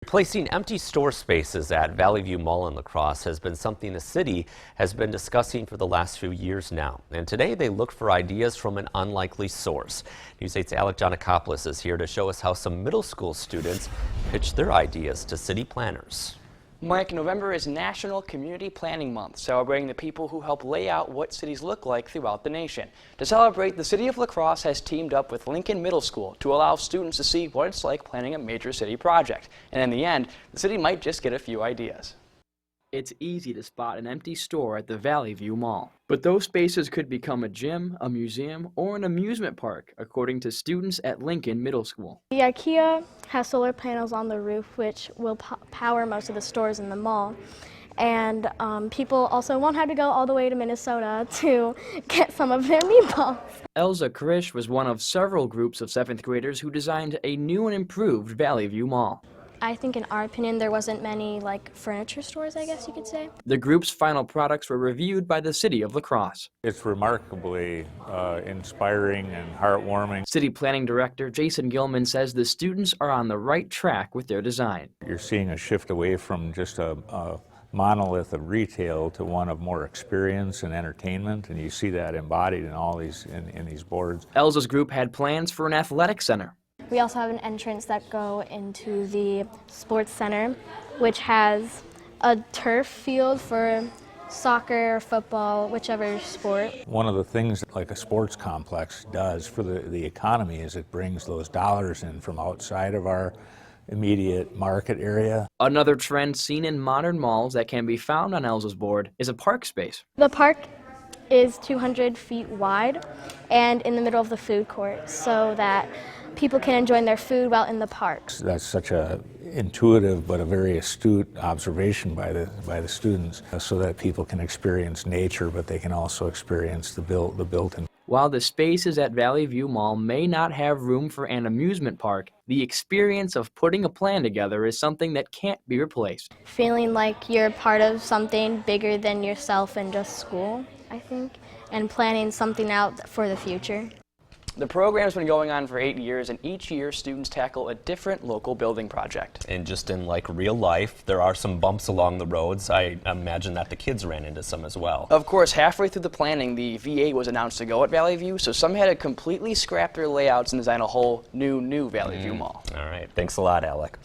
Replacing empty store spaces at Valley View Mall in La Crosse has been something the city has been discussing for the last few years now. And today they look for ideas from an unlikely source. News 8's Alec Giannakopoulos is here to show us how some middle school students pitched their ideas to city planners. Mike, November is National Community Planning Month, celebrating the people who help lay out what cities look like throughout the nation. To celebrate, the city of La Crosse has teamed up with Lincoln Middle School to allow students to see what it's like planning a major city project. And in the end, the city might just get a few ideas. It's easy to spot an empty store at the Valley View Mall. But those spaces could become a gym, a museum, or an amusement park, according to students at Lincoln Middle School. The IKEA has solar panels on the roof, which will power most of the stores in the mall. And people also won't have to go all the way to Minnesota to get some of their meatballs. Elza Krish was one of several groups of 7th graders who designed a new and improved Valley View Mall. I think in our opinion there wasn't many furniture stores, I guess you could say. The group's final products were reviewed by the city of La Crosse. It's remarkably inspiring and heartwarming. City Planning Director Jason Gilman says the students are on the right track with their design. You're seeing a shift away from just a monolith of retail to one of more experience and entertainment, and you see that embodied in all these in these boards. Elza's group had plans for an athletic center. We also have an entrance that go into the sports center, which has a turf field for soccer, football, whichever sport. One of the things that like a sports complex does for the economy is it brings those dollars in from outside of our immediate market area. Another trend seen in modern malls that can be found on Elza's board is a park space. The park is 200 feet wide and in the middle of the food court so that people can enjoy their food while in the park. That's such a intuitive but a very astute observation by the students, so that people can experience nature, but they can also experience the built-in. While the spaces at Valley View Mall may not have room for an amusement park, the experience of putting a plan together is something that can't be replaced. Feeling like you're part of something bigger than yourself and just school, I think, and planning something out for the future. The program's been going on for 8 years, and each year students tackle a different local building project. And just in real life, there are some bumps along the roads. I imagine that the kids ran into some as well. Of course, halfway through the planning, the VA was announced to go at Valley View, so some had to completely scrap their layouts and design a whole new Valley View Mall. All right, thanks a lot, Alec.